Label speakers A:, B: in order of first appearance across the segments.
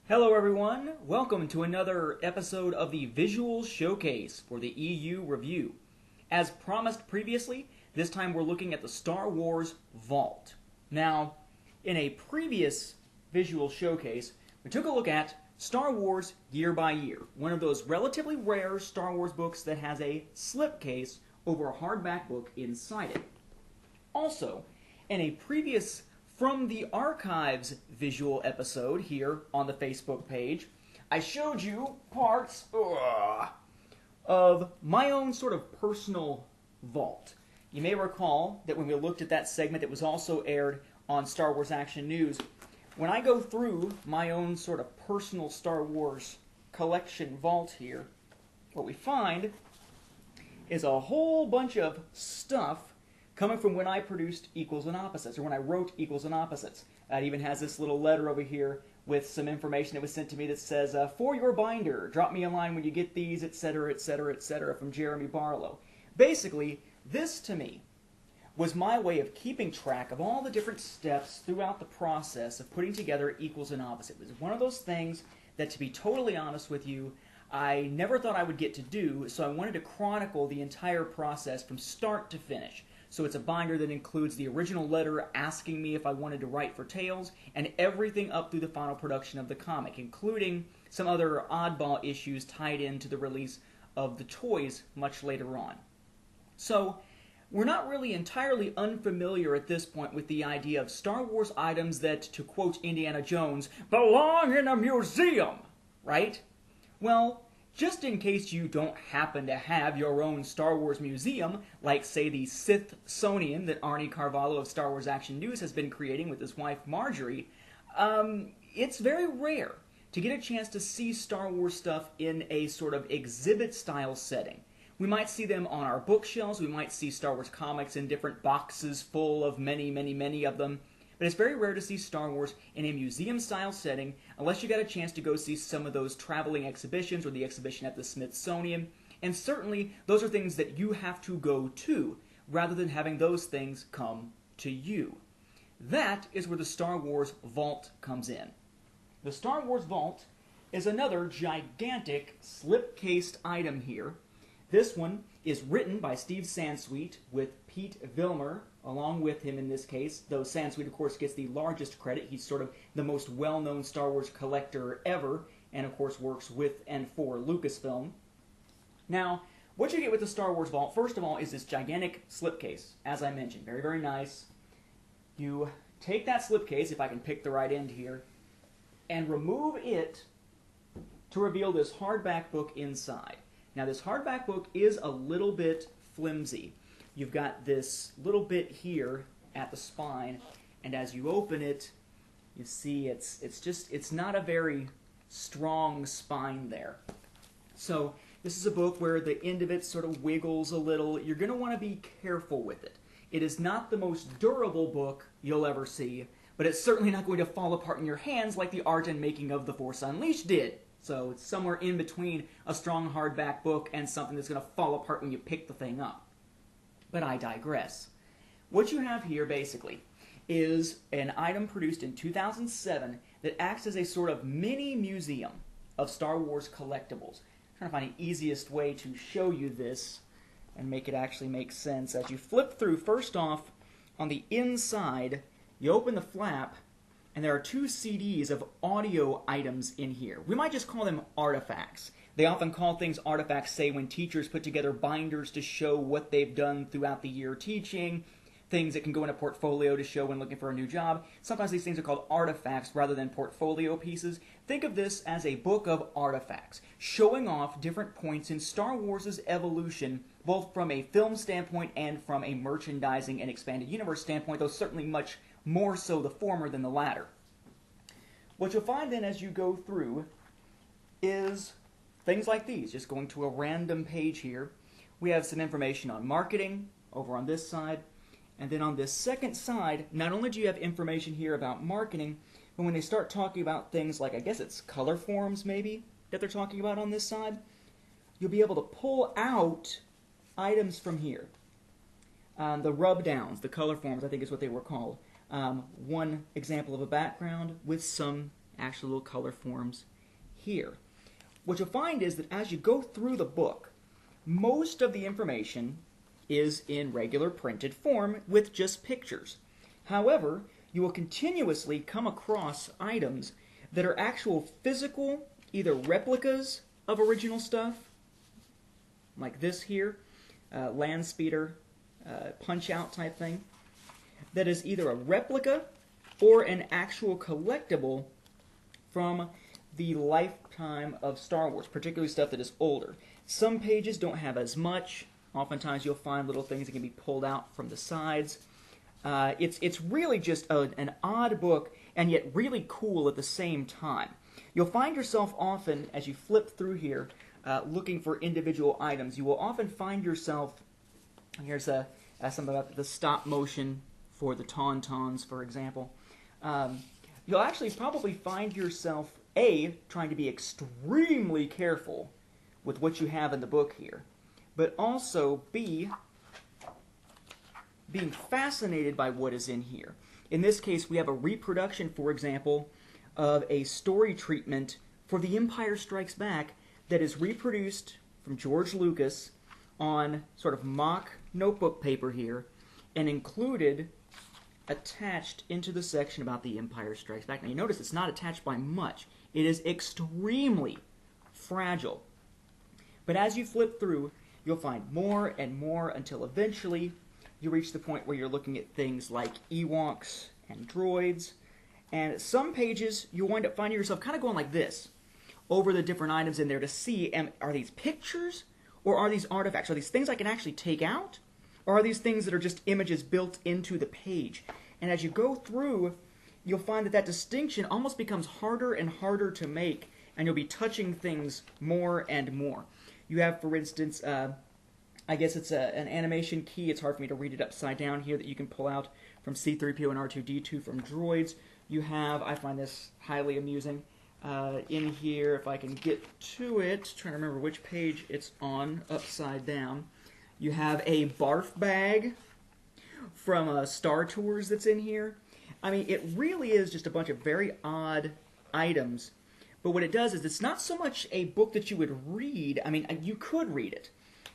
A: Hello everyone, welcome to another episode of the Visual Showcase for the EU Review. As promised previously, this time we're looking at the Star Wars Vault. Now, in a previous Visual Showcase, we took a look at Star Wars Year by Year, one of those relatively rare Star Wars books that has a slipcase over a hardback book inside it. Also, in a previous From the Archives visual episode here on the Facebook page, I showed you parts of my own sort of personal vault. You may recall that when we looked at that segment that was also aired on Star Wars Action News, when I go through my own sort of personal Star Wars collection vault here, what we find is a whole bunch of stuff coming from when I produced Equals and Opposites, or when I wrote Equals and Opposites. It even has this little letter over here with some information that was sent to me that says, for your binder, drop me a line when you get these, etc., etc., etc., from Jeremy Barlow. Basically, this to me was my way of keeping track of all the different steps throughout the process of putting together Equals and Opposites. It was one of those things that, to be totally honest with you, I never thought I would get to do, so I wanted to chronicle the entire process from start to finish. So it's a binder that includes the original letter asking me if I wanted to write for Tales, and everything up through the final production of the comic, including some other oddball issues tied into the release of the toys much later on. So we're not really entirely unfamiliar at this point with the idea of Star Wars items that, to quote Indiana Jones, belong in a museum, right? Well, just in case you don't happen to have your own Star Wars museum, like, say, the Sithsonian that Arnie Carvalho of Star Wars Action News has been creating with his wife Marjorie, it's very rare to get a chance to see Star Wars stuff in a sort of exhibit-style setting. We might see them on our bookshelves, we might see Star Wars comics in different boxes full of many of them, but it's very rare to see Star Wars in a museum-style setting unless you got a chance to go see some of those traveling exhibitions or the exhibition at the Smithsonian. And certainly, those are things that you have to go to rather than having those things come to you. That is where the Star Wars Vault comes in. The Star Wars Vault is another gigantic slip-cased item here. This one is written by Steve Sansweet with Pete Vilmur along with him in this case, though Sansweet, of course, gets the largest credit. He's sort of the most well-known Star Wars collector ever, and of course works with and for Lucasfilm. Now, what you get with the Star Wars Vault, first of all, is this gigantic slipcase, as I mentioned. Very, very nice. You take that slipcase, if I can pick the right end here, and remove it to reveal this hardback book inside. Now, this hardback book is a little bit flimsy. You've got this little bit here at the spine, and as you open it, you see it's not a very strong spine there. So this is a book where the end of it sort of wiggles a little. You're going to want to be careful with it. It is not the most durable book you'll ever see, but it's certainly not going to fall apart in your hands like the art and making of The Force Unleashed did. So it's somewhere in between a strong hardback book and something that's going to fall apart when you pick the thing up. But I digress. What you have here, basically, is an item produced in 2007 that acts as a sort of mini museum of Star Wars collectibles. I'm trying to find the easiest way to show you this and make it actually make sense. As you flip through, first off, on the inside, you open the flap, and there are two CDs of audio items in here. We might just call them artifacts. They often call things artifacts, say, when teachers put together binders to show what they've done throughout the year teaching, things that can go in a portfolio to show when looking for a new job. Sometimes these things are called artifacts rather than portfolio pieces. Think of this as a book of artifacts, showing off different points in Star Wars' evolution, both from a film standpoint and from a merchandising and expanded universe standpoint, though certainly much more so the former than the latter. What you'll find then as you go through is things like these. Just going to a random page here, we have some information on marketing over on this side, and then on this second side, not only do you have information here about marketing, but when they start talking about things like, I guess it's color forms maybe, that they're talking about on this side, you'll be able to pull out items from here. The rub downs, the color forms, I think is what they were called. One example of a background with some actual little color forms here. What you'll find is that as you go through the book, most of the information is in regular printed form with just pictures. However, you will continuously come across items that are actual physical, either replicas of original stuff, like this here, land speeder, punch-out type thing, that is either a replica or an actual collectible from the lifetime of Star Wars, particularly stuff that is older. Some pages don't have as much. Oftentimes you'll find little things that can be pulled out from the sides. It's really just an odd book, and yet really cool at the same time. You'll find yourself often, as you flip through here, looking for individual items. You will often find yourself, here's something about the stop motion for the Tauntauns, for example. You'll actually probably find yourself, A, trying to be extremely careful with what you have in the book here, but also, B, being fascinated by what is in here. In this case, we have a reproduction, for example, of a story treatment for The Empire Strikes Back that is reproduced from George Lucas on sort of mock notebook paper here and included attached into the section about The Empire Strikes Back. Now you notice it's not attached by much. It is extremely fragile. But as you flip through, you'll find more and more until eventually you reach the point where you're looking at things like Ewoks and droids. And some pages, you'll wind up finding yourself kind of going like this over the different items in there to see, are these pictures or are these artifacts? Are these things I can actually take out? Or are these things that are just images built into the page? And as you go through, you'll find that that distinction almost becomes harder and harder to make, and you'll be touching things more and more. You have, for instance, I guess it's an animation key. It's hard for me to read it upside down here that you can pull out from C-3PO and R2-D2 from droids. You have, I find this highly amusing, in here, if I can get to it, trying to remember which page it's on, upside down. You have a barf bag from Star Tours that's in here. I mean, it really is just a bunch of very odd items. But what it does is it's not so much a book that you would read. I mean, you could read it.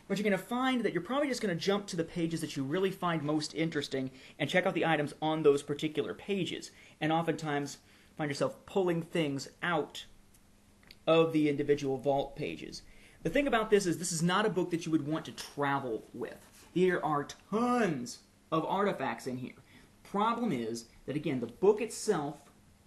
A: But you're going to find that you're probably just going to jump to the pages that you really find most interesting and check out the items on those particular pages. And oftentimes find yourself pulling things out of the individual vault pages. The thing about this is not a book that you would want to travel with. There are tons of artifacts in here. Problem is that, again, the book itself,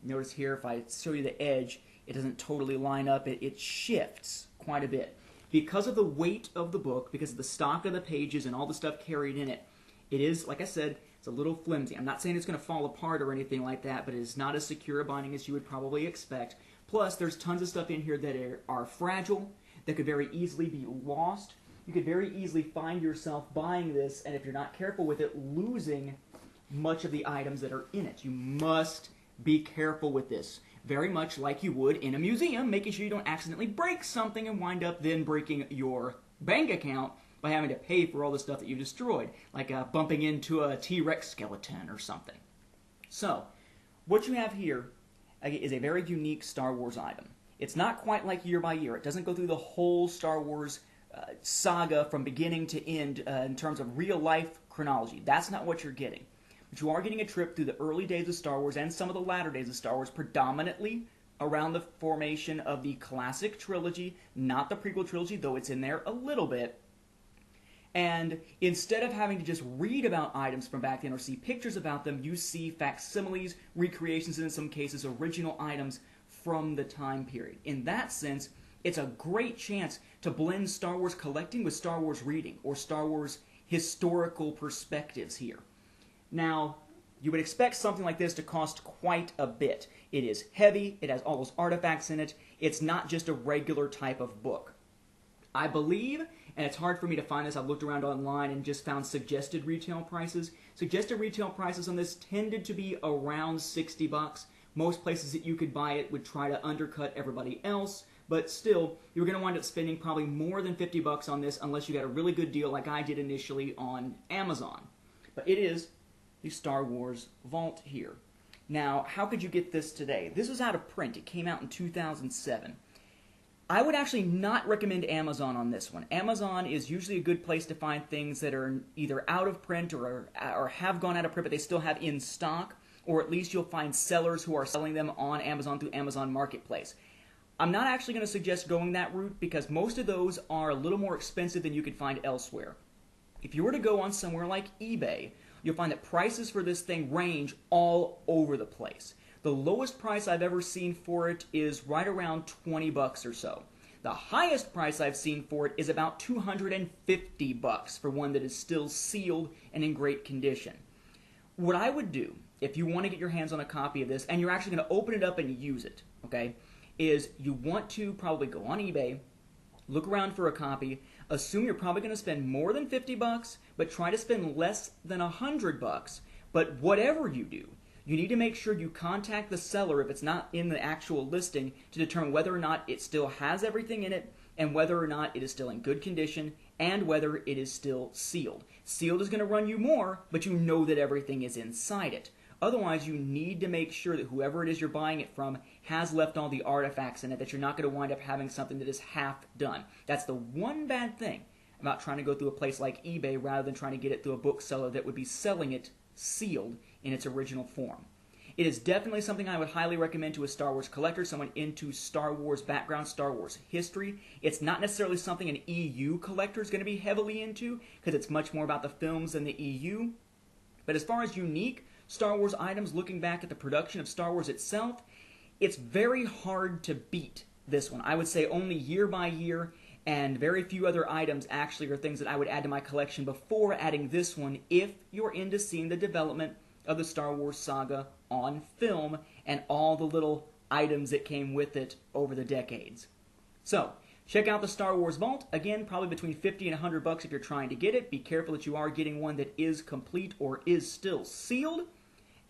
A: notice here if I show you the edge, it doesn't totally line up. It shifts quite a bit. Because of the weight of the book, because of the stock of the pages and all the stuff carried in it, it is, like I said, it's a little flimsy. I'm not saying it's going to fall apart or anything like that, but it is not as secure a binding as you would probably expect. Plus, there's tons of stuff in here that are fragile, that could very easily be lost. You could very easily find yourself buying this, and if you're not careful with it, losing much of the items that are in it. You must be careful with this. Very much like you would in a museum, making sure you don't accidentally break something and wind up then breaking your bank account by having to pay for all the stuff that you destroyed, like bumping into a T-Rex skeleton or something. So, what you have here is a very unique Star Wars item. It's not quite like Year by Year. It doesn't go through the whole Star Wars saga from beginning to end in terms of real-life chronology. That's not what you're getting. But you are getting a trip through the early days of Star Wars and some of the latter days of Star Wars, predominantly around the formation of the classic trilogy, not the prequel trilogy, though it's in there a little bit. And instead of having to just read about items from back then or see pictures about them, you see facsimiles, recreations, and in some cases original items from the time period. In that sense, it's a great chance to blend Star Wars collecting with Star Wars reading or Star Wars historical perspectives here. Now, you would expect something like this to cost quite a bit. It is heavy, it has all those artifacts in it, it's not just a regular type of book. I believe, and it's hard for me to find this, I've looked around online and just found suggested retail prices. Suggested retail prices on this tended to be around $60. Most places that you could buy it would try to undercut everybody else, but still, you're going to wind up spending probably more than $50 on this unless you got a really good deal like I did initially on Amazon. But it is the Star Wars Vault here. Now, how could you get this today? This was out of print. It came out in 2007. I would actually not recommend Amazon on this one. Amazon is usually a good place to find things that are either out of print or have gone out of print, but they still have in stock, or at least you'll find sellers who are selling them on Amazon through Amazon Marketplace. I'm not actually going to suggest going that route because most of those are a little more expensive than you could find elsewhere. If you were to go on somewhere like eBay, you'll find that prices for this thing range all over the place. The lowest price I've ever seen for it is right around 20 bucks or so. The highest price I've seen for it is about 250 bucks for one that is still sealed and in great condition. What I would do, if you want to get your hands on a copy of this, and you're actually going to open it up and use it, okay, is you want to probably go on eBay, look around for a copy, assume you're probably going to spend more than 50 bucks, but try to spend less than 100 bucks. But whatever you do, you need to make sure you contact the seller if it's not in the actual listing to determine whether or not it still has everything in it and whether or not it is still in good condition and whether it is still sealed. Sealed is going to run you more, but you know that everything is inside it. Otherwise, you need to make sure that whoever it is you're buying it from has left all the artifacts in it, that you're not going to wind up having something that is half done. That's the one bad thing about trying to go through a place like eBay rather than trying to get it through a bookseller that would be selling it sealed in its original form. It is definitely something I would highly recommend to a Star Wars collector, someone into Star Wars background, Star Wars history. It's not necessarily something an EU collector is going to be heavily into because it's much more about the films than the EU. But as far as unique Star Wars items, looking back at the production of Star Wars itself, it's very hard to beat this one. I would say only year by year, and very few other items actually are things that I would add to my collection before adding this one if you're into seeing the development of the Star Wars saga on film and all the little items that came with it over the decades. So, check out the Star Wars Vault. Again, probably between 50 and 100 bucks if you're trying to get it. Be careful that you are getting one that is complete or is still sealed.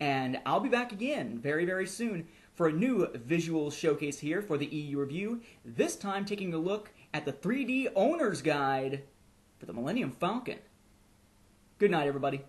A: And I'll be back again very, very soon for a new visual showcase here for the EU Review, this time taking a look at the 3D Owner's Guide for the Millennium Falcon. Good night, everybody.